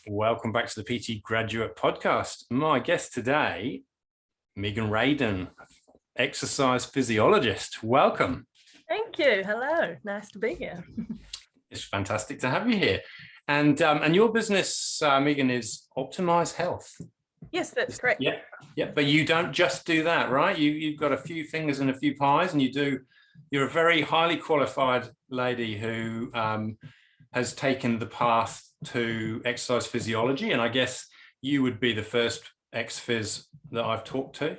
Welcome back to the PT Graduate Podcast. My guest today, Reyden, Exercise Physiologist. Welcome. Thank you. Hello. Nice to be here. It's fantastic to have you here. And your business, Megan, is Optimize Health. Yes, that's correct. Yeah. But you don't just do that, right? You've got a few fingers and a few pies, and you're a very highly qualified lady who has taken the path to exercise physiology, and I guess you would be the first Ex Phys that I've talked to.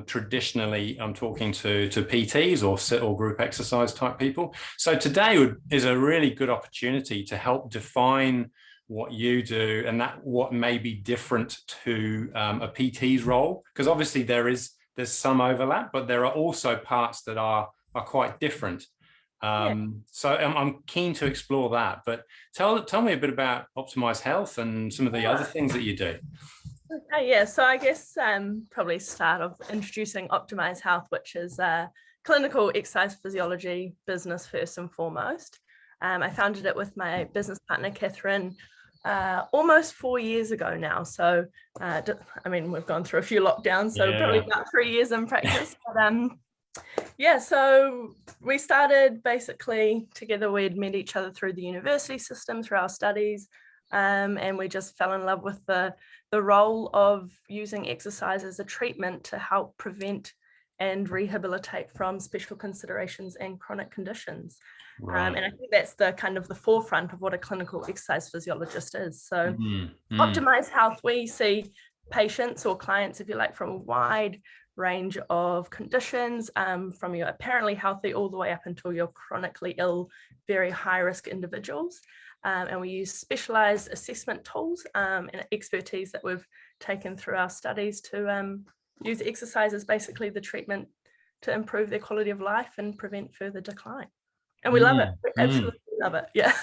Traditionally, I'm talking to PTs or group exercise type people. So today is a really good opportunity to help define what you do and what may be different to a PT's role, because obviously there's some overlap, but there are also parts that are quite different. So I'm keen to explore that, but tell me a bit about Optimize Health and some of the other things that you do. Okay, so I guess probably start off introducing Optimize Health, which is a clinical exercise physiology business first and foremost. I founded it with my business partner, Catherine, almost 4 years ago now. So, we've gone through a few lockdowns, so probably about 3 years in practice. But so we started basically together. We'd met each other through the university system, through our studies, and we just fell in love with the role of using exercise as a treatment to help prevent and rehabilitate from special considerations and chronic conditions. Right. And I think that's the kind of the forefront of what a clinical exercise physiologist is. So Optimize Health, we see patients or clients, if you like, from a wide range of conditions, from your apparently healthy all the way up until you're chronically ill, very high risk individuals. And we use specialized assessment tools and expertise that we've taken through our studies to use exercise as basically the treatment to improve their quality of life and prevent further decline. And we love it. We absolutely love it. Yeah.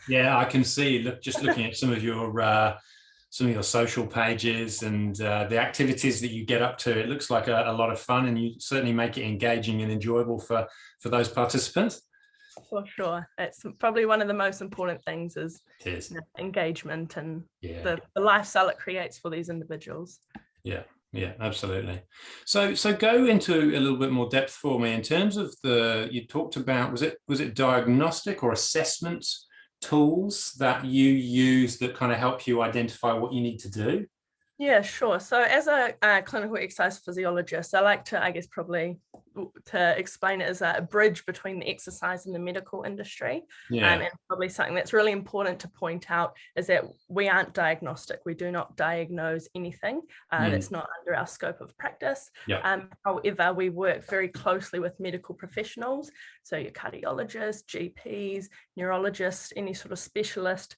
Yeah, I can see, looking at some of your social pages and the activities that you get up to, it looks like a lot of fun, and you certainly make it engaging and enjoyable for those participants. For sure. It's probably one of the most important things is engagement and the lifestyle it creates for these individuals. Yeah, absolutely. So go into a little bit more depth for me in terms of you talked about, was it diagnostic or assessment tools that you use that kind of help you identify what you need to do? Yeah, sure. So as a clinical exercise physiologist, I like to, I guess, probably to explain it as a bridge between the exercise and the medical industry. And probably something that's really important to point out is that we aren't diagnostic. We do not diagnose anything that's not under our scope of practice. However, we work very closely with medical professionals. So your cardiologists, GPs, neurologists, any sort of specialist,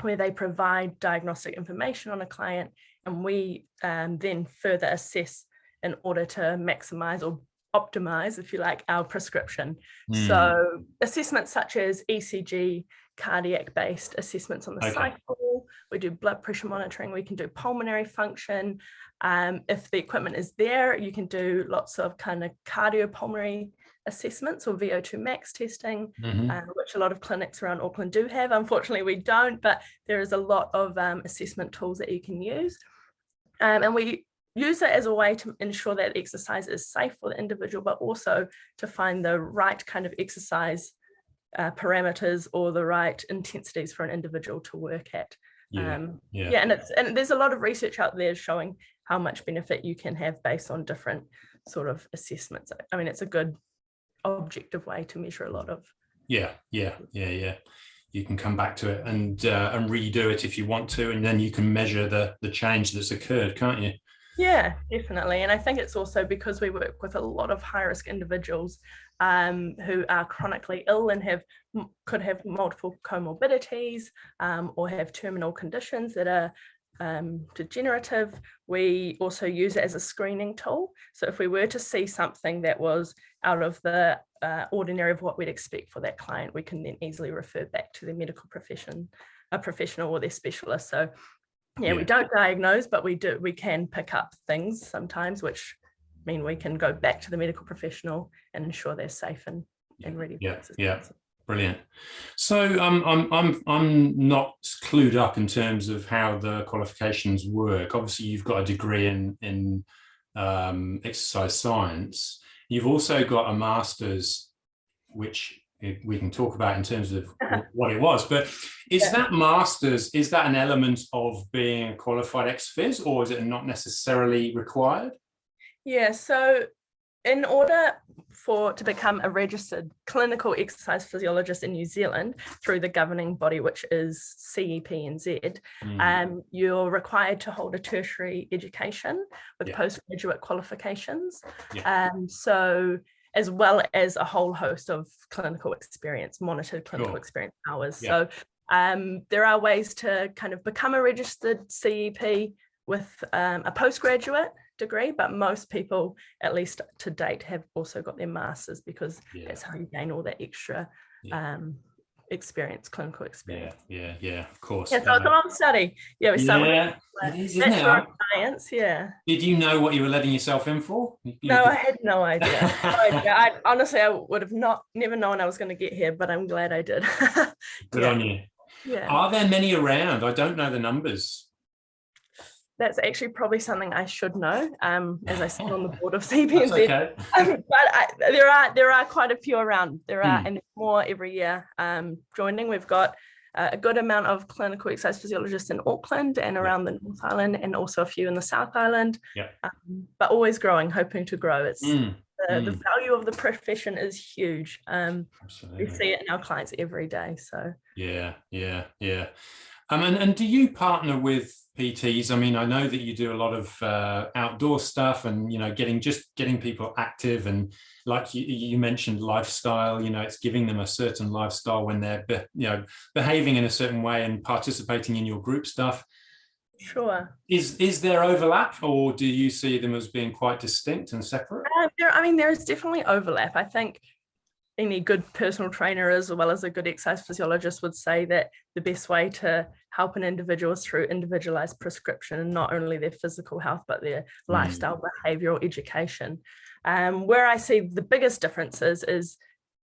where they provide diagnostic information on a client, and we then further assess in order to maximize or optimize, if you like, our prescription. So assessments such as ECG, cardiac-based assessments on the cycle, we do blood pressure monitoring, we can do pulmonary function. If the equipment is there, you can do lots of kind of cardiopulmonary assessments or VO2 max testing, which a lot of clinics around Auckland do have. Unfortunately, we don't, but there is a lot of assessment tools that you can use. And we use it as a way to ensure that exercise is safe for the individual, but also to find the right kind of exercise parameters or the right intensities for an individual to work at. And there's a lot of research out there showing how much benefit you can have based on different sort of assessments. I mean, it's a good objective way to measure a lot of. Yeah. You can come back to it and redo it if you want to, and then you can measure the change that's occurred, can't you? Yeah, definitely. And I think it's also because we work with a lot of high-risk individuals who are chronically ill and could have multiple comorbidities or have terminal conditions that are degenerative. We also use it as a screening tool. So if we were to see something that was out of the ordinary of what we'd expect for that client, we can then easily refer back to the medical professional or their specialist. So we don't diagnose, but we can pick up things sometimes, which mean we can go back to the medical professional and ensure they're safe and ready. Brilliant. So I'm not clued up in terms of how the qualifications work. Obviously, you've got a degree in exercise science. You've also got a master's, which we can talk about in terms of what it was. But is that master's, is that an element of being a qualified ex phys, or is it not necessarily required? Yeah, so in order to become a registered clinical exercise physiologist in New Zealand through the governing body, which is CEPNZ, you're required to hold a tertiary education with postgraduate qualifications. So as well as a whole host of clinical experience, monitored clinical experience hours. So there are ways to kind of become a registered CEP with a postgraduate degree, but most people, at least to date, have also got their masters, because that's how you gain all that extra experience, clinical experience. Of course. Yeah, so it's a long study. Yeah, we start with it is, isn't it? science. Yeah. Did you know what you were letting yourself in for? No, I had no idea. I honestly, I would have never known I was going to get here, but I'm glad I did. Good on you. Yeah. Are there many around? I don't know the numbers. That's actually probably something I should know, as I sit on the board of CPNZ. Okay. But there are quite a few around. There are, and more every year joining. We've got a good amount of clinical exercise physiologists in Auckland and around the North Island, and also a few in the South Island. But always growing, hoping to grow. It's the value of the profession is huge. We see it in our clients every day. So and do you partner with PTs? I mean, I know that you do a lot of outdoor stuff, and getting people active, and like you mentioned, lifestyle. It's giving them a certain lifestyle when they're behaving in a certain way and participating in your group stuff. Sure. Is there overlap, or do you see them as being quite distinct and separate? There is definitely overlap. I think any good personal trainer, as well as a good exercise physiologist, would say that the best way to help an individual is through individualized prescription, and not only their physical health, but their lifestyle, behavioral education. Where I see the biggest differences is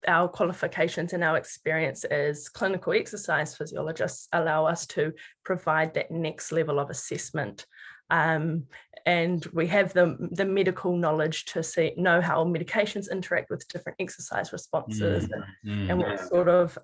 our qualifications and our experience as clinical exercise physiologists allow us to provide that next level of assessment. And we have the medical knowledge to know how medications interact with different exercise responses, and what sort of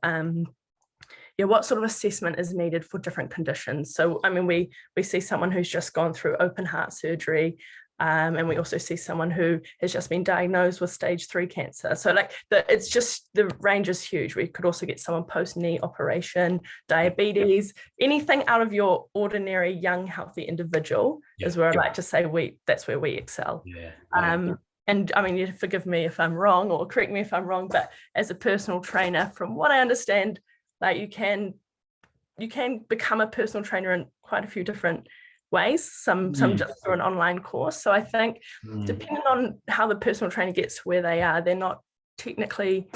assessment is needed for different conditions. So, I mean, we see someone who's just gone through open heart surgery, and we also see someone who has just been diagnosed with stage 3 cancer. So it's just, the range is huge. We could also get someone post-knee operation, diabetes, anything out of your ordinary young, healthy individual is where I like to say that's where we excel. And I mean, you forgive me if I'm wrong, or correct me if I'm wrong, but as a personal trainer, from what I understand, you can become a personal trainer in quite a few different ways, some just through an online course. So I think depending on how the personal trainer gets to where they are, they're not technically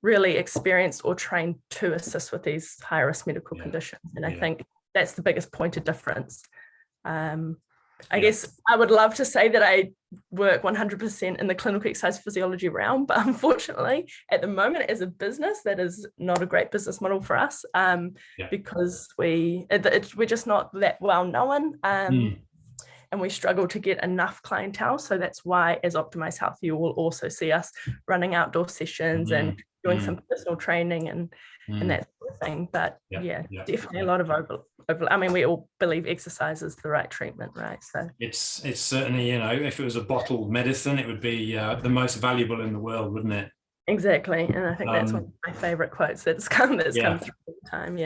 really experienced or trained to assist with these high risk medical conditions. And I think that's the biggest point of difference. I guess I would love to say that I work 100% in the clinical exercise physiology realm, but unfortunately at the moment as a business, that is not a great business model for us, because we're just not that well known, and we struggle to get enough clientele. So that's why as Optimize Health, you will also see us running outdoor sessions and doing some personal training and that sort of thing. But definitely a lot of overlap. I mean, we all believe exercise is the right treatment, right? So it's certainly, if it was a bottled medicine, it would be the most valuable in the world, wouldn't it? Exactly. And I think that's one of my favorite quotes that's come through all the time.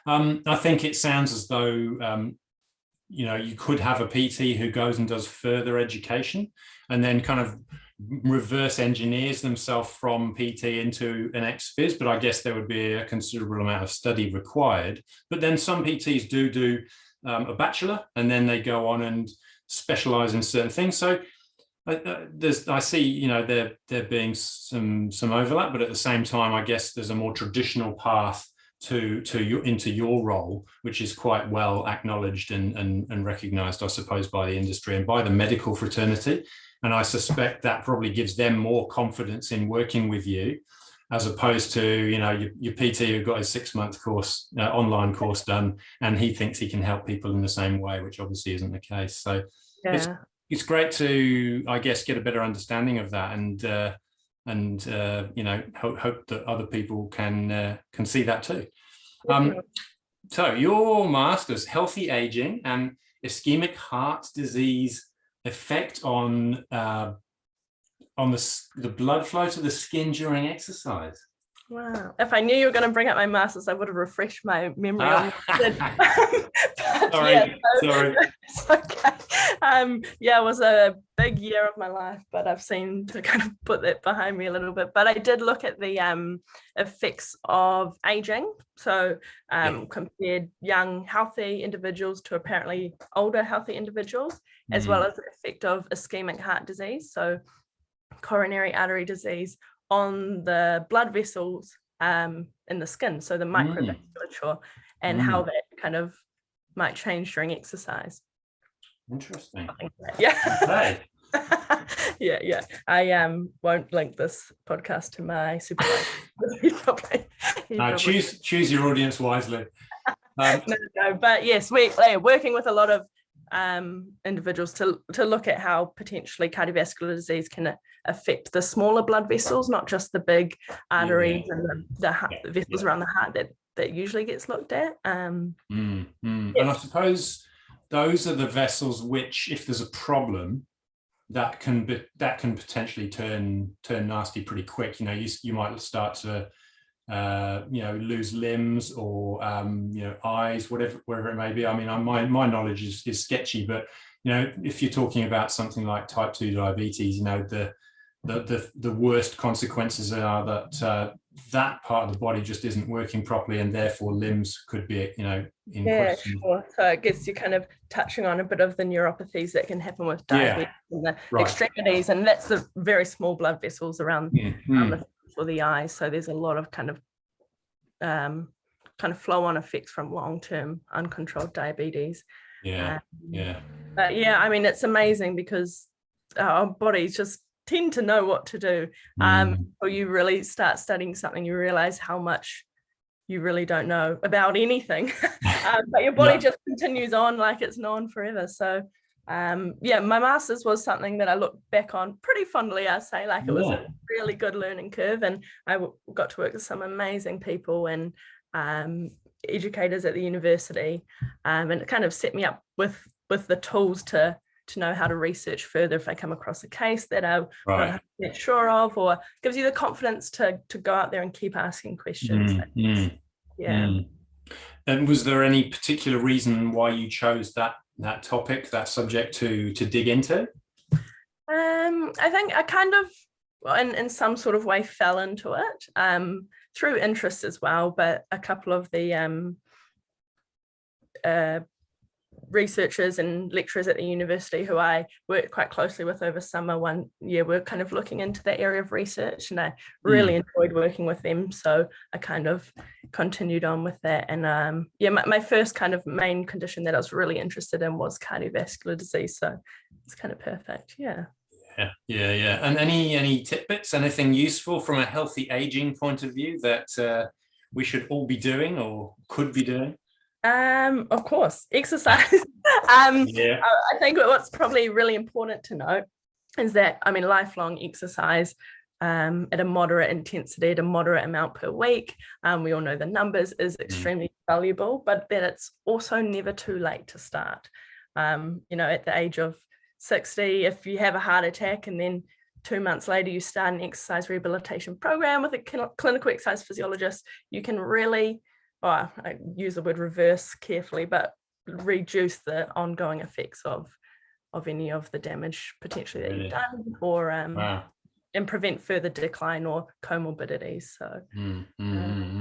I think it sounds as though you could have a PT who goes and does further education and then kind of reverse engineers themselves from PT into an Ex Phys, but I guess there would be a considerable amount of study required. But then some PTs do a bachelor, and then they go on and specialize in certain things. So I see, there being some overlap, but at the same time, I guess there's a more traditional path into your role, which is quite well acknowledged and recognized, I suppose, by the industry and by the medical fraternity. And I suspect that probably gives them more confidence in working with you. as opposed to, your PT who got his 6-month course, online course done, and he thinks he can help people in the same way, which obviously isn't the case. So it's great to, I guess, get a better understanding of that, and hope that other people can see that too. So your master's, healthy aging and ischemic heart disease effect on the blood flow to the skin during exercise. Wow. If I knew you were going to bring up my master's, I would have refreshed my memory on Sorry. It's okay. It was a big year of my life, but I've seen to kind of put that behind me a little bit. But I did look at the effects of aging. So compared young, healthy individuals to apparently older, healthy individuals, as well as the effect of ischemic heart disease. So coronary artery disease on the blood vessels in the skin, so the microvasculature, and how that kind of might change during exercise. Interesting. Yeah. Yeah. I won't link this podcast to my supervisor. Choose your audience wisely. No, but yes, we're working with a lot of individuals to look at how potentially cardiovascular disease can affect the smaller blood vessels, not just the big arteries and the vessels around the heart that usually gets looked at. And I suppose those are the vessels which, if there's a problem, that can potentially turn nasty pretty quick. You might start to lose limbs or eyes, wherever it may be. I mean, my knowledge is sketchy, but if you're talking about something like type 2 diabetes, the worst consequences are that part of the body just isn't working properly, and therefore limbs could be in question. Sure. So I guess you're kind of touching on a bit of the neuropathies that can happen with diabetes and the extremities, and that's the very small blood vessels around for the eyes. So there's a lot of kind of flow-on effects from long-term uncontrolled diabetes. But I mean, it's amazing because our bodies just tend to know what to do. Or you really start studying something, you realize how much you really don't know about anything. But your body just continues on like it's known forever. So my master's was something that I look back on pretty fondly. I say, like, it was a really good learning curve, and I got to work with some amazing people and educators at the university, and it kind of set me up with the tools to know how to research further if I come across a case that I'm not sure of, or gives you the confidence to go out there and keep asking questions. And was there any particular reason why you chose that topic, that subject to dig into? I think I kind of, in some sort of way, fell into it through interest as well, but a couple of the researchers and lecturers at the university who I worked quite closely with over summer one year were kind of looking into that area of research, and I really enjoyed working with them, so I kind of continued on with that. And my first kind of main condition that I was really interested in was cardiovascular disease, so it's kind of perfect. Yeah. And any tidbits, anything useful from a healthy aging point of view that we should all be doing or could be doing? Of course, exercise. I think what's probably really important to note is that, I mean, lifelong exercise at a moderate intensity, at a moderate amount per week, we all know the numbers, is extremely valuable, but that it's also never too late to start. At the age of 60, if you have a heart attack and then 2 months later you start an exercise rehabilitation program with a clinical exercise physiologist, you can really, I use the word reverse carefully, but reduce the ongoing effects of any of the damage potentially that you've done, or and prevent further decline or comorbidities. So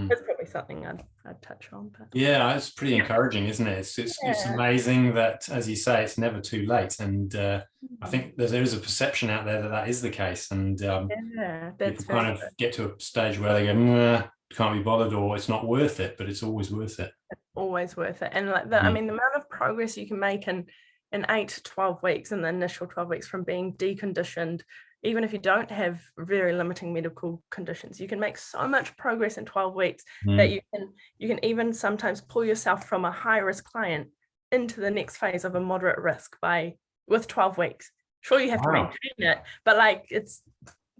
that's probably something I'd touch on. But it's pretty encouraging, isn't it? It's amazing that, as you say, it's never too late, and I think there is a perception out there that is the case, and people kind of get to a stage where they go, can't be bothered, or it's not worth it, but it's always worth it. It's always worth it. And like I mean, the amount of progress you can make in 8 to 12 weeks, in the initial 12 weeks, from being deconditioned, even if you don't have very limiting medical conditions, you can make so much progress in 12 weeks that you can even sometimes pull yourself from a high risk client into the next phase of a moderate risk with 12 weeks. Sure, you have to maintain it, but like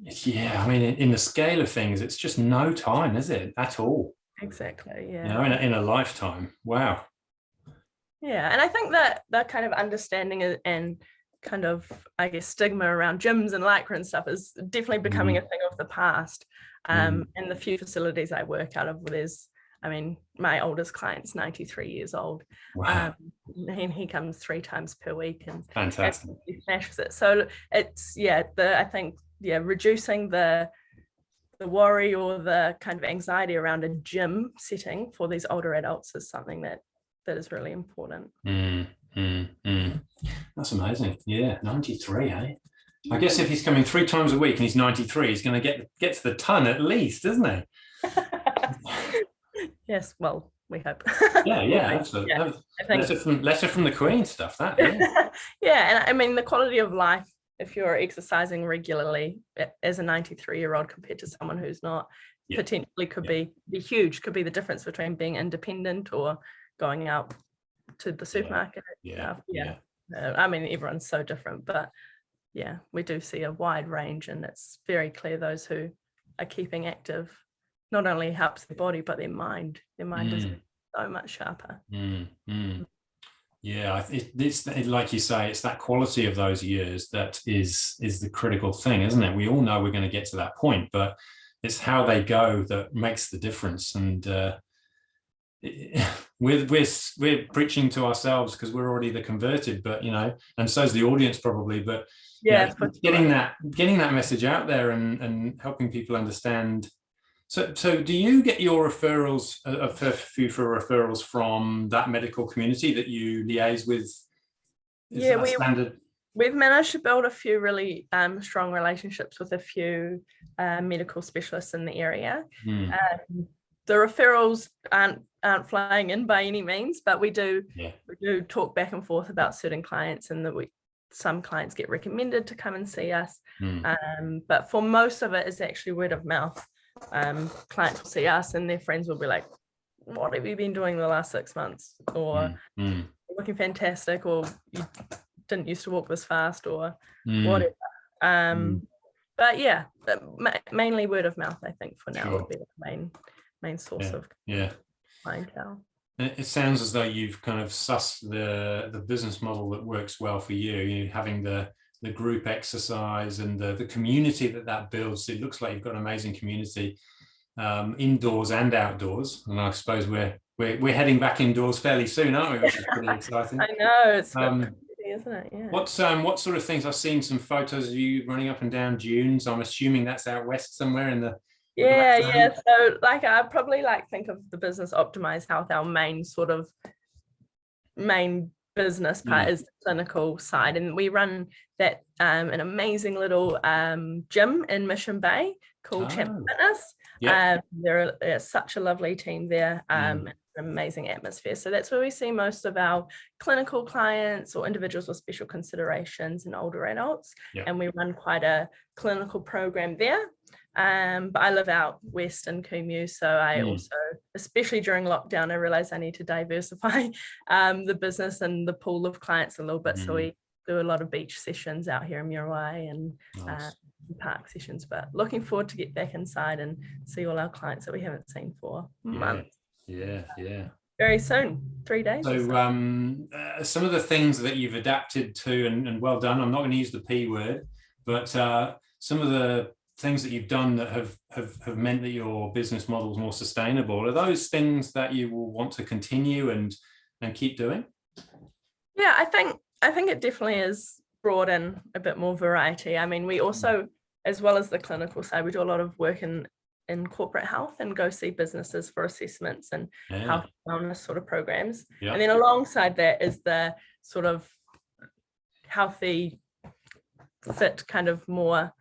yeah, I mean, in the scale of things, it's just no time, is it, at all? Exactly, yeah. You know, in a lifetime. Wow. Yeah, and I think that that kind of understanding and kind of, I guess, stigma around gyms and lycra and stuff is definitely becoming a thing of the past. And the few facilities I work out of, my oldest client's 93 years old. Wow. And he comes 3 times per week and Fantastic. absolutely smashes it. So it's, I think reducing the worry or the kind of anxiety around a gym setting for these older adults is something that is really important. That's amazing. Yeah, 93, eh? I guess if he's coming 3 times a week and he's 93, he's going to get to the ton at least, isn't he? Yes, well, we hope. Yeah, absolutely. Yeah, letter from the Queen stuff, that, yeah. Yeah, and I mean, the quality of life, if you're exercising regularly as a 93-year-old compared to someone who's not, potentially could be huge, could be the difference between being independent or going out to the supermarket. I mean, everyone's so different, but yeah, we do see a wide range, and it's very clear those who are keeping active not only helps their body, but their mind. Their mind is so much sharper. Yeah, it's like you say, it's that quality of those years that is the critical thing, isn't it? We all know we're going to get to that point, but it's how they go that makes the difference. And we're preaching to ourselves because we're already the converted, but and so's the audience probably. But getting that message out there and helping people understand. So do you get your referrals, a few for referrals from that medical community that you liaise with? We've managed to build a few really strong relationships with a few medical specialists in the area. The referrals aren't flying in by any means, but we do talk back and forth about certain clients, and that some clients get recommended to come and see us. But for most of it, it's actually word of mouth. Clients will see us and their friends will be like, what have you been doing the last 6 months? Or you're looking fantastic, or you didn't used to walk this fast, or whatever. But yeah, mainly word of mouth, I think, for now would be the main source of clientele. And it sounds as though you've kind of sussed the business model that works well for you. You having the group exercise and the community that builds. It looks like you've got an amazing community, indoors and outdoors. And I suppose we're heading back indoors fairly soon, aren't we? Which is pretty exciting. I know, it's isn't it? Yeah. What sort of things? I've seen some photos of you running up and down dunes. I'm assuming that's out west somewhere in the So I probably think of the business Optimize Health. Our main business part is the clinical side, and we run that an amazing little gym in Mission Bay called Champion Fitness. They're such a lovely team there, an amazing atmosphere. So that's where we see most of our clinical clients or individuals with special considerations and older adults. And we run quite a clinical program there. But I live out west in Kumeu, so I also, especially during lockdown, I realized I need to diversify the business and the pool of clients a little bit. So we do a lot of beach sessions out here in Muriwai and park sessions. But looking forward to get back inside and see all our clients that we haven't seen for months. Very soon, 3 days. So some of the things that you've adapted to, and well done. I'm not going to use the P word, but some of the things that you've done that have meant that your business model is more sustainable, are those things that you will want to continue and keep doing? Yeah, I think it definitely is brought in a bit more variety. I mean, we also, as well as the clinical side, we do a lot of work in corporate health and go see businesses for assessments and health and wellness sort of programs. And then alongside that is the sort of healthy, fit, kind of more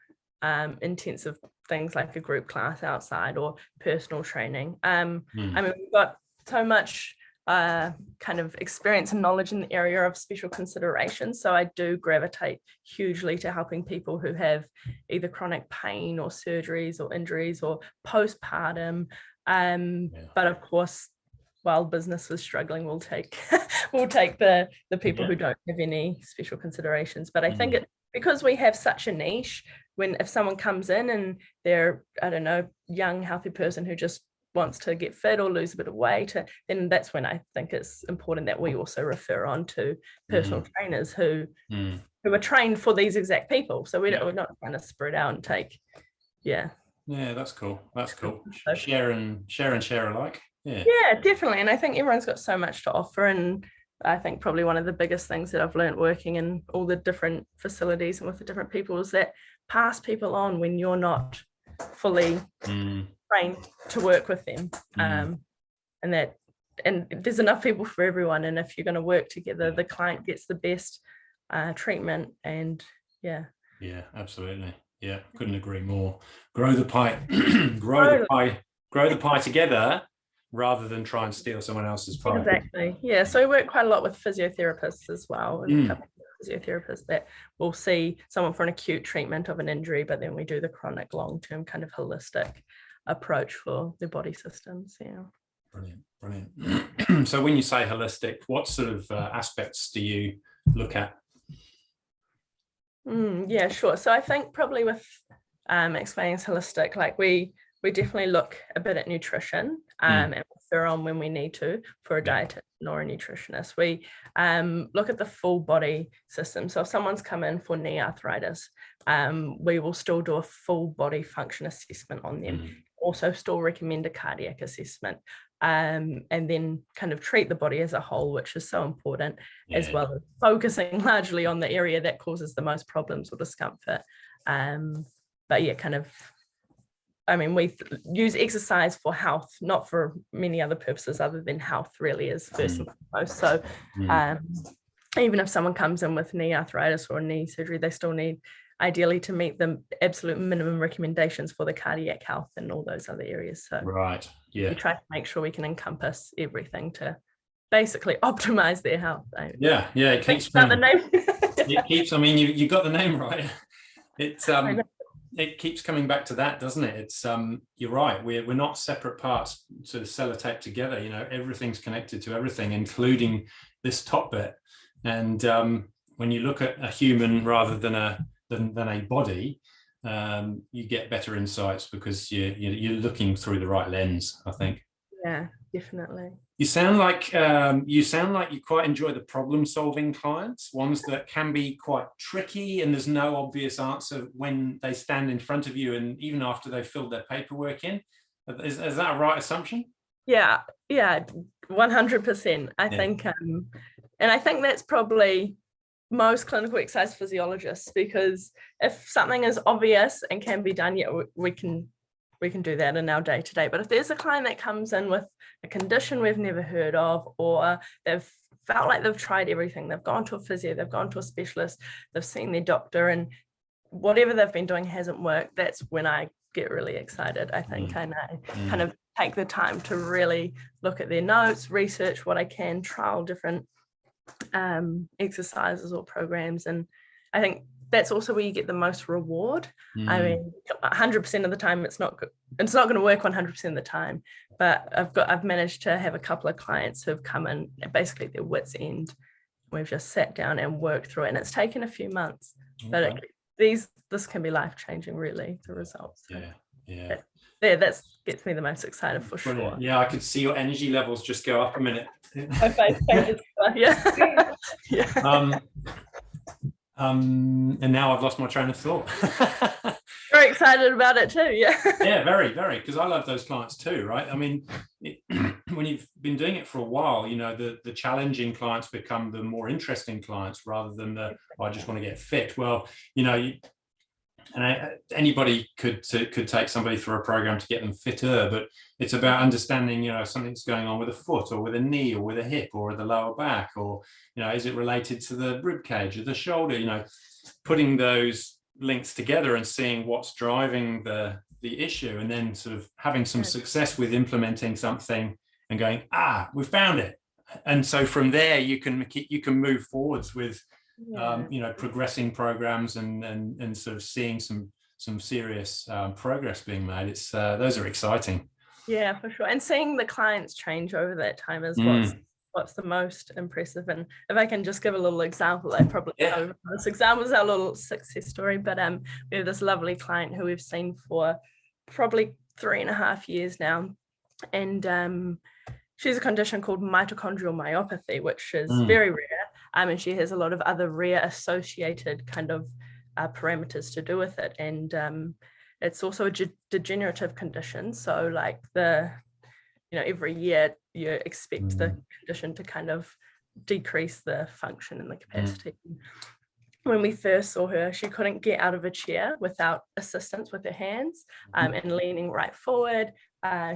intensive things like a group class outside or personal training. I mean, we've got so much kind of experience and knowledge in the area of special considerations. So I do gravitate hugely to helping people who have either chronic pain or surgeries or injuries or postpartum. But of course, while business is struggling, we'll take the people who don't have any special considerations. But I think because we have such a niche, if someone comes in and they're, I don't know, young, healthy person who just wants to get fit or lose a bit of weight, then that's when I think it's important that we also refer on to personal trainers who are trained for these exact people. So we're not trying to spread out and take, yeah, that's cool. So, share and share alike. Yeah, definitely. And I think everyone's got so much to offer. And I think probably one of the biggest things that I've learned working in all the different facilities and with the different people is that pass people on when you're not fully trained to work with them. And there's enough people for everyone. And if you're going to work together, the client gets the best treatment. And yeah, absolutely. Yeah, couldn't agree more. Grow the pie, grow the pie together, rather than try and steal someone else's pie. Exactly. Yeah. So we work quite a lot with physiotherapists as well. And a couple of physiotherapists that will see someone for an acute treatment of an injury, but then we do the chronic long-term kind of holistic approach for their body systems. Yeah. Brilliant. So when you say holistic, what sort of aspects do you look at? Yeah, sure. So I think probably with explaining holistic, like we definitely look a bit at nutrition and refer on when we need to for a dietitian or a nutritionist. We look at the full body system. So if someone's come in for knee arthritis, we will still do a full body function assessment on them. Also still recommend a cardiac assessment, and then kind of treat the body as a whole, which is so important, as well as focusing largely on the area that causes the most problems or discomfort. But yeah, kind of, I mean, we use exercise for health, not for many other purposes other than health really is first and foremost. So even if someone comes in with knee arthritis or knee surgery, they still need ideally to meet the absolute minimum recommendations for the cardiac health and all those other areas. So we try to make sure we can encompass everything to basically optimize their health. It keeps the name. It keeps, I mean, you got the name right. It keeps coming back to that, doesn't it? It's you're right, we're not separate parts sort of sellotape together, you know, everything's connected to everything, including this top bit. And when you look at a human rather than a body, you get better insights because you're looking through the right lens, I think. Yeah, definitely. You sound like you quite enjoy the problem-solving clients, ones that can be quite tricky and there's no obvious answer when they stand in front of you and even after they've filled their paperwork in. Is that a right assumption? Yeah, 100%. I think, and I think that's probably most clinical exercise physiologists, because if something is obvious and can be done, we can do that in our day-to-day. But if there's a client that comes in with a condition we've never heard of, or they've felt like they've tried everything, they've gone to a physio, they've gone to a specialist, they've seen their doctor, and whatever they've been doing hasn't worked, that's when I get really excited, I think. And I kind of take the time to really look at their notes, research what I can, trial different exercises or programs. And I think that's also where you get the most reward. I mean, 100% of the time it's not going to work 100% of the time, but I've managed to have a couple of clients who've come in at basically their wits end. We've just sat down and worked through it, and it's taken a few months, but this can be life-changing, really, the results. That gets me the most excited for sure. Yeah, I could see your energy levels just go up a minute. My face changes. And now I've lost my train of thought. Very excited about it too. Yeah, very, very, because I love those clients too, right? I mean, when you've been doing it for a while, you know, the challenging clients become the more interesting clients rather than I just want to get fit. Well, you know, anybody could take somebody through a program to get them fitter, but it's about understanding, you know, something's going on with a foot or with a knee or with a hip or the lower back, or, you know, is it related to the rib cage or the shoulder? You know, putting those links together and seeing what's driving the issue, and then sort of having some success with implementing something and going, we found it. And so from there you can move forwards with Yeah. progressing programs and sort of seeing some serious progress being made. It's those are exciting. Yeah, for sure. And seeing the clients change over that time is what's the most impressive. And if I can just give a little example, I probably know this example is our little success story, but we have this lovely client who we've seen for probably 3.5 years now. And she has a condition called mitochondrial myopathy, which is very rare. And she has a lot of other rare associated kind of parameters to do with it. And it's also a degenerative condition. So like every year you expect the condition to kind of decrease the function and the capacity. When we first saw her, she couldn't get out of a chair without assistance with her hands and leaning right forward.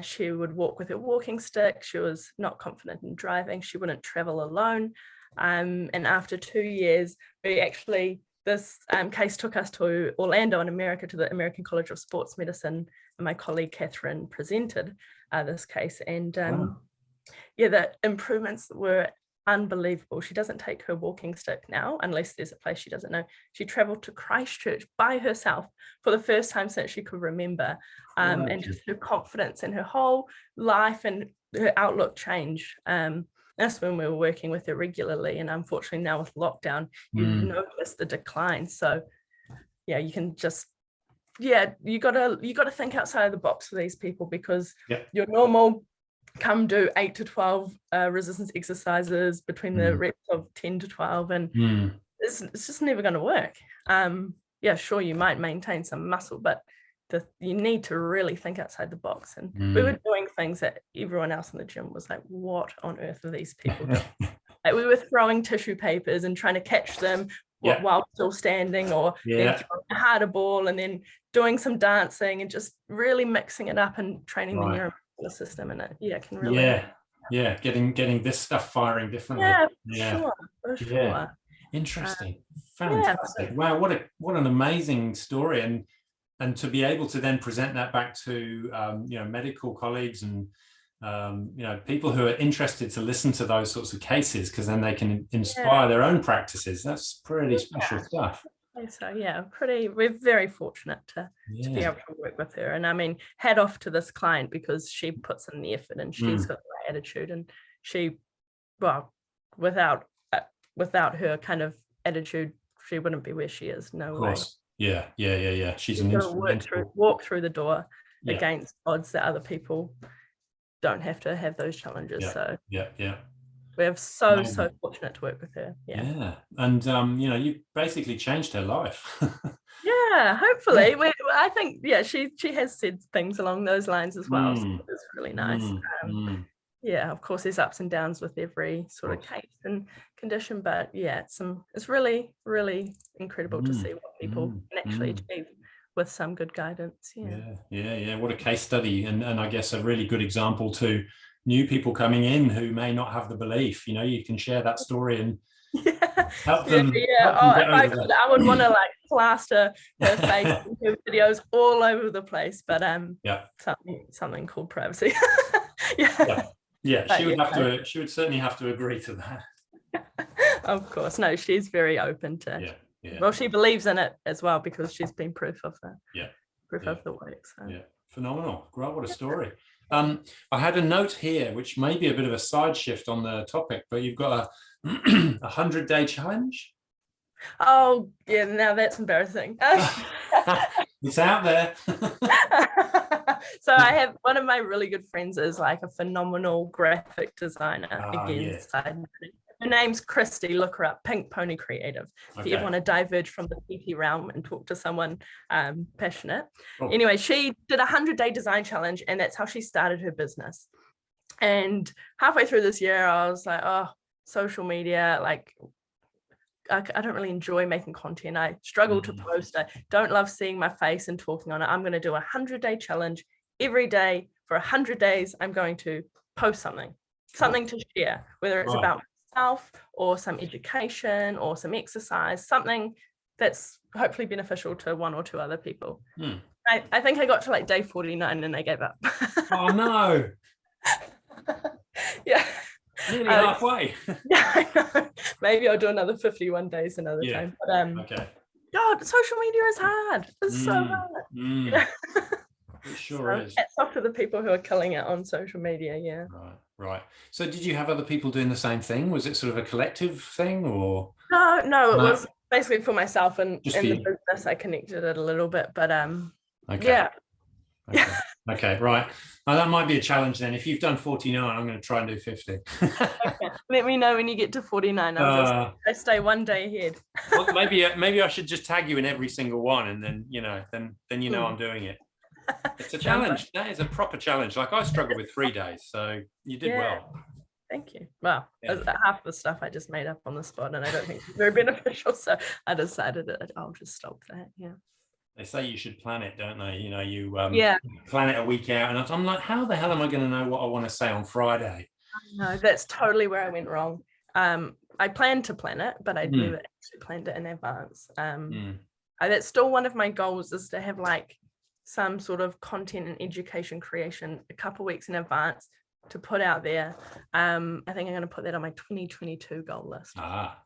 She would walk with her walking stick. She was not confident in driving. She wouldn't travel alone. And after 2 years, this case took us to Orlando in America, to the American College of Sports Medicine, and my colleague Catherine presented this case. And the improvements were unbelievable. She doesn't take her walking stick now unless there's a place she doesn't know. She traveled to Christchurch by herself for the first time since she could remember, and just her confidence in her whole life and her outlook changed. That's when we were working with her regularly, and unfortunately now with lockdown you notice the decline. So you can just you gotta think outside of the box for these people, because your normal come do 8 to 12 resistance exercises between the reps of 10 to 12, and it's just never going to work. Sure, you might maintain some muscle, but you need to really think outside the box. And we were doing things that everyone else in the gym was like, what on earth are these people doing? Like, we were throwing tissue papers and trying to catch them while still standing, or then throwing a harder ball, and then doing some dancing and just really mixing it up and training the neuromuscular system. And it can really getting this stuff firing differently. For sure. Interesting. Fantastic. Wow, what an amazing story. And to be able to then present that back to medical colleagues and people who are interested to listen to those sorts of cases, because then they can inspire their own practices. That's pretty special stuff. So we're very fortunate to be able to work with her. And I mean, head off to this client, because she puts in the effort and she's got the right attitude, and without her kind otitude, she wouldn't be where she is. No way. She's an instrumental. Walk through the door against odds that other people don't have to have those challenges. We're so fortunate to work with her. And you basically changed her life. Hopefully. I think she has said things along those lines as well, so it's really nice. Of course there's ups and downs with every sort of case and condition, but it's really, really incredible to see what people can actually achieve with some good guidance. What a case study, and I guess a really good example to new people coming in who may not have the belief. You can share that story and help them. I would want to plaster her face and her videos all over the place, but something called privacy. She would certainly have to agree to that. Of course. No, she's very open to well, she believes in it as well, because she's been proof of the work. So. Phenomenal. Great, what a story. I had a note here which may be a bit of a side shift on the topic, but you've got a 100-day challenge. Oh yeah, now that's embarrassing. It's out there. So I have one of my really good friends is like a phenomenal graphic designer. Her name's Christy. Look her up, Pink Pony Creative. If you ever want to diverge from the PT realm and talk to someone passionate. Anyway, she did a 100-day design challenge, and that's how she started her business. And halfway through this year, I was like, oh, social media, I don't really enjoy making content. I struggle to post. I don't love seeing my face and talking on it. I'm going to do a 100-day challenge. Every day for 100 days, I'm going to post something to share, whether it's about myself or some education or some exercise, something that's hopefully beneficial to one or two other people. I think I got to day 49 and I gave up. Oh no. Nearly halfway. Yeah, I know. Maybe I'll do another 51 days another time. But okay. God, social media is hard. It's so hard. It sure is. Hats off to the people who are killing it on social media. Yeah. Right. So did you have other people doing the same thing? Was it sort of a collective thing, or? No, it was basically for myself, and in the business I connected it a little bit, but yeah. Okay, right. Now that might be a challenge then. If you've done 49, I'm going to try and do 50. Okay. Let me know when you get to 49. I stay one day ahead. Well, maybe I should just tag you in every single one, and then I'm doing it. It's a challenge. That is a proper challenge. Like I struggled with 3 days, so you did well. Thank you. Well, half the stuff I just made up on the spot, and I don't think it's very beneficial. So I decided that I'll just stop that. Yeah. They say you should plan it, don't they? You plan it a week out, and I'm like, how the hell am I going to know what I want to say on Friday? No, that's totally where I went wrong. I planned to plan it, but I never actually planned it in advance. That's still one of my goals, is to have like some sort of content and education creation a couple of weeks in advance to put out there. I think I'm going to put that on my 2022 goal list.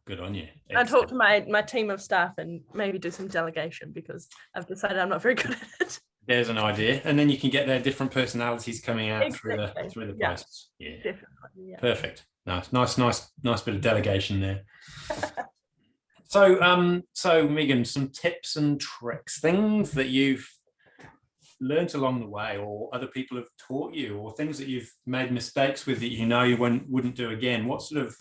Good on you. I talk to my team of staff and maybe do some delegation, because I've decided I'm not very good at it. There's an idea, and then you can get their different personalities coming out through the posts. Yeah, definitely. Yeah. Perfect. Nice bit of delegation there. So Megan, some tips and tricks, things that you've learned along the way, or other people have taught you, or things that you've made mistakes with that you wouldn't do again. What sort of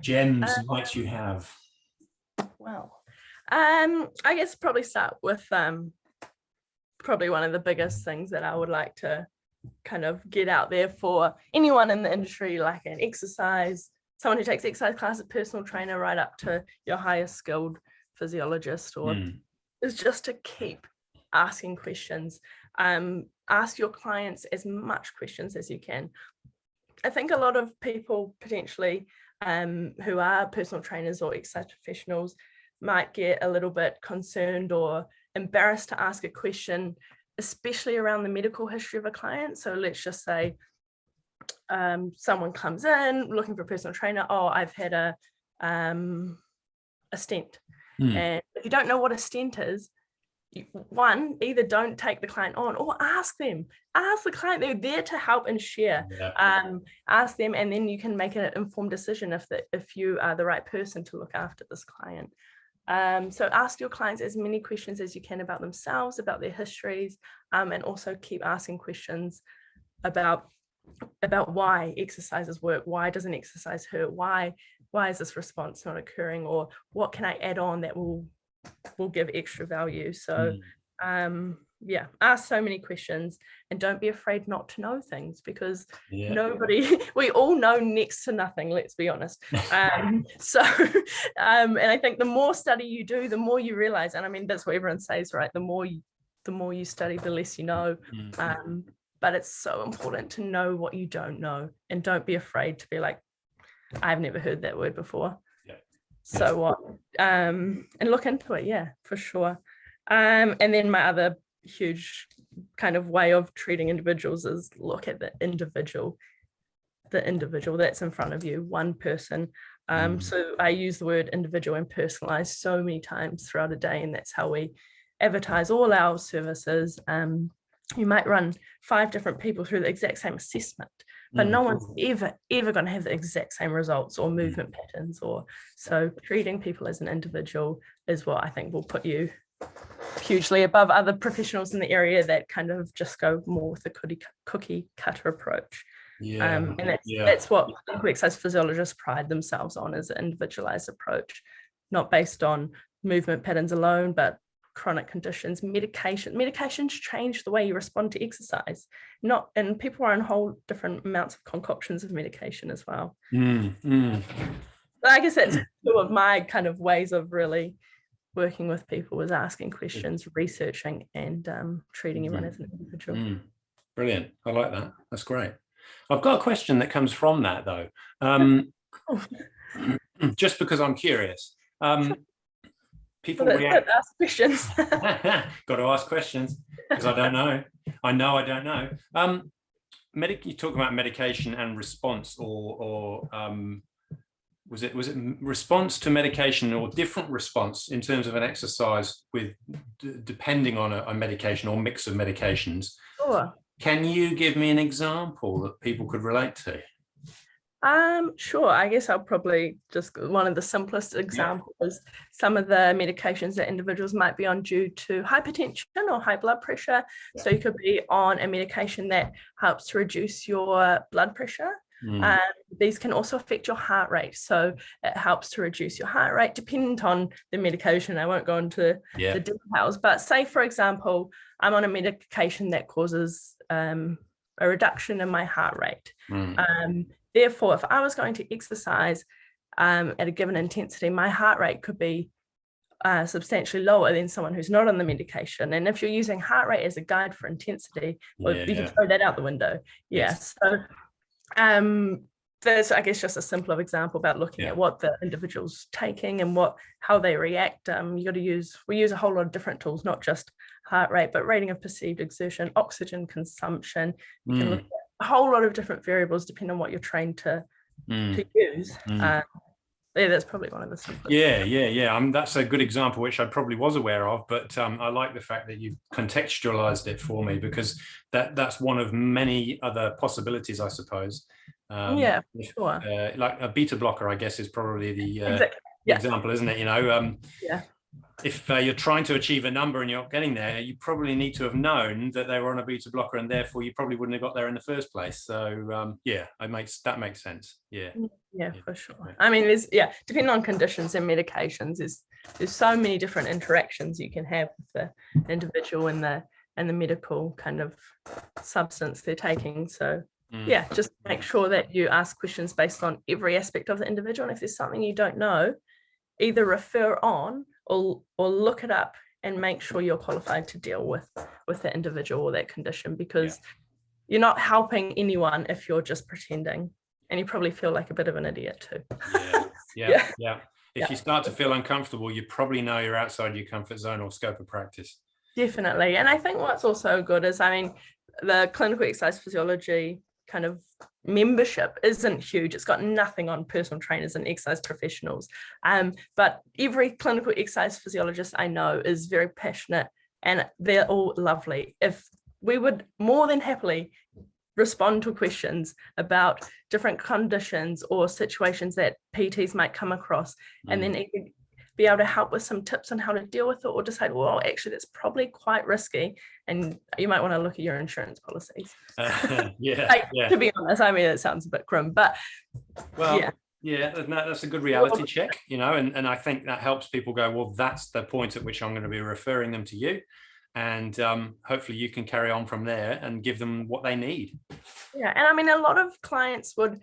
gems might you have? Well, I guess probably start with probably one of the biggest things that I would like to kind of get out there for anyone in the industry, like an exercise, someone who takes exercise classes, personal trainer, right up to your highest skilled physiologist, or is just to keep asking questions. Ask your clients as much questions as you can. I think a lot of people potentially who are personal trainers or exercise professionals might get a little bit concerned or embarrassed to ask a question, especially around the medical history of a client. So let's just say someone comes in looking for a personal trainer. Oh, I've had a stent. And if you don't know what a stent is, either don't take the client on, or ask the client. They're there to help and share. Ask them, and then you can make an informed decision if you are the right person to look after this client. So ask your clients as many questions as you can about themselves, about their histories, and also keep asking questions about why exercises work. Why doesn't exercise hurt? Why is this response not occurring? Or what can I add on that will give extra value? So ask so many questions, and don't be afraid not to know things, because we all know next to nothing, let's be honest. And I think the more study you do, the more you realize, and I mean that's what everyone says, right? The more you study, the less you know. But it's so important to know what you don't know, and don't be afraid to be like, I've never heard that word before. So what? And look into it, for sure. And then my other huge kind of way of treating individuals is look at the individual that's in front of you, one person. So I use the word individual and personalized so many times throughout a day, and that's how we advertise all our services. You might run 5 different people through the exact same assessment, but no one's ever going to have the exact same results or movement patterns. So treating people as an individual is what I think will put you hugely above other professionals in the area that kind of just go more with the cookie cutter approach. And that's what exercise physiologists pride themselves on, is an individualized approach, not based on movement patterns alone, but chronic conditions. Medications change the way you respond to exercise, and people are on whole different amounts of concoctions of medication as well. But I guess that's two of my kind of ways of really working with people, is asking questions, researching, and treating everyone as an individual. Brilliant. I like that. That's great. I've got a question that comes from that though. Just because I'm curious. People react. Ask questions. Got to ask questions, because I don't know. I know I don't know. you talk about medication and response, or was it response to medication or different response in terms of an exercise with depending on a medication or mix of medications? Sure. Can you give me an example that people could relate to? Sure. I guess I'll probably just, one of the simplest examples is some of the medications that individuals might be on due to hypertension or high blood pressure. Yeah. So you could be on a medication that helps to reduce your blood pressure. These can also affect your heart rate. So it helps to reduce your heart rate, dependent on the medication. I won't go into the details, but say, for example, I'm on a medication that causes a reduction in my heart rate. Therefore, if I was going to exercise at a given intensity, my heart rate could be substantially lower than someone who's not on the medication. And if you're using heart rate as a guide for intensity, well, you can throw that out the window. So there's, I guess, just a simpler example about looking at what the individual's taking and how they react. We use a whole lot of different tools, not just heart rate, but rating of perceived exertion, oxygen consumption. You can look at a whole lot of different variables depending on what you're trained to use. That's probably one of the simplest. That's a good example, which I probably was aware of, but I like the fact that you've contextualized it for me, because that's one of many other possibilities, I suppose. Sure. Like a beta blocker, I guess, is probably the example, isn't it? If you're trying to achieve a number and you're not getting there, you probably need to have known that they were on a beta blocker, and therefore you probably wouldn't have got there in the first place. So that makes sense. Yeah, for sure. I mean, there's depending on conditions and medications, there's so many different interactions you can have with the individual and the medical kind of substance they're taking. So just make sure that you ask questions based on every aspect of the individual. And if there's something you don't know, either refer on or look it up and make sure you're qualified to deal with the individual or that condition, because you're not helping anyone if you're just pretending, and you probably feel like a bit of an idiot too. If you start to feel uncomfortable, you probably know you're outside your comfort zone or scope of practice. Definitely. And I think what's also good is, I mean, the clinical exercise physiology kind of membership isn't huge. It's got nothing on personal trainers and exercise professionals. But every clinical exercise physiologist I know is very passionate, and they're all lovely. If we would more than happily respond to questions about different conditions or situations that PTs might come across, and then either be able to help with some tips on how to deal with it, or decide, well, actually, that's probably quite risky, and you might want to look at your insurance policies. To be honest, I mean, it sounds a bit grim, but that's a good reality check, and I think that helps people go, well, that's the point at which I'm going to be referring them to you, and hopefully you can carry on from there and give them what they need. And I mean, a lot of clients would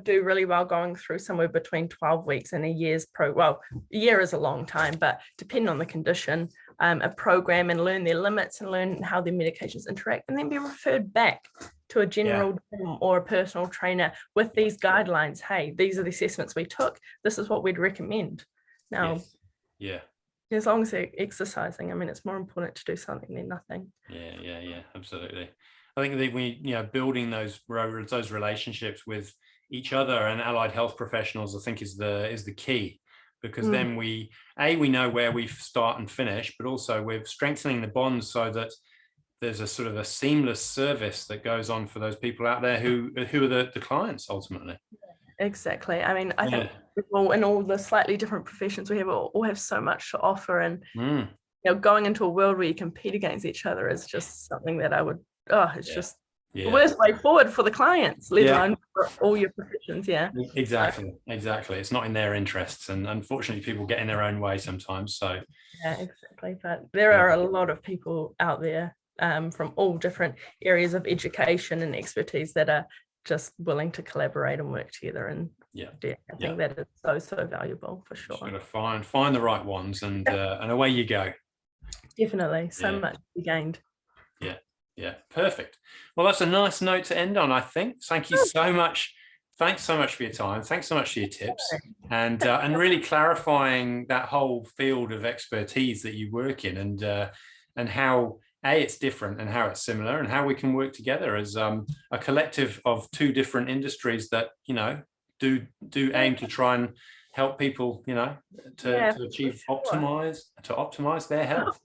do really well going through somewhere between 12 weeks and a year's a year is a long time, but depending on the condition, a program, and learn their limits and learn how their medications interact, and then be referred back to a general or a personal trainer with these guidelines. Hey, these are the assessments we took. This is what we'd recommend. Now, as long as they're exercising, I mean, it's more important to do something than nothing. Absolutely. I think that we, building those relationships with each other and allied health professionals, I think is the key, because then we know where we start and finish, but also we're strengthening the bonds so that there's a sort of a seamless service that goes on for those people out there who are the clients ultimately. Exactly. I mean, I think people in all the slightly different professions we have all have so much to offer, and going into a world where you compete against each other is just something that I would. Just the worst way forward for the clients, let alone for all your professions. Exactly. It's not in their interests, and unfortunately people get in their own way sometimes. So exactly. But there are a lot of people out there from all different areas of education and expertise that are just willing to collaborate and work together, and I think that is so valuable for sure. Just gotta find the right ones, and away you go. Definitely. So much to be gained. Yeah, perfect. Well, that's a nice note to end on, I think. Thank you so much. Thanks so much for your time. Thanks so much for your tips, and really clarifying that whole field of expertise that you work in, and how it's different and how it's similar, and how we can work together as a collective of two different industries that, you know, do aim to try and help people, you know, to achieve optimize their health.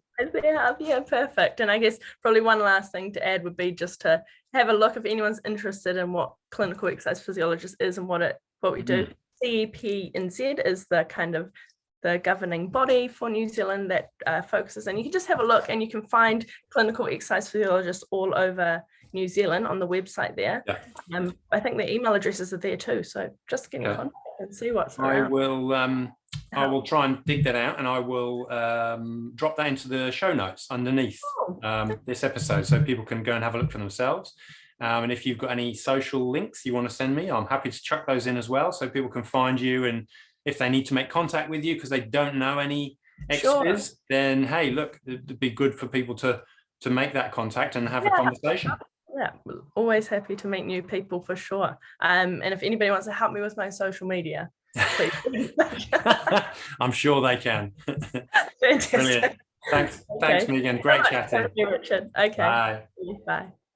Yeah, perfect. And I guess probably one last thing to add would be just to have a look if anyone's interested in what clinical exercise physiologist is and what we do. CEPNZ is the kind of the governing body for New Zealand that focuses, and you can just have a look and you can find clinical exercise physiologists all over New Zealand on the website there. Yeah. I think the email addresses are there too, so just get in contact and see what's around. I will try and dig that out, and I will drop that into the show notes underneath this episode, so people can go and have a look for themselves. And if you've got any social links you want to send me, I'm happy to chuck those in as well, so people can find you. And if they need to make contact with you because they don't know any Ex Phys, then hey, look, it'd be good for people to make that contact and have a conversation. Yeah, always happy to meet new people for sure. And if anybody wants to help me with my social media, please. I'm sure they can. Fantastic. Brilliant. Thanks, Megan. Great chatting. Thank you, Richard. Okay. Bye. Bye.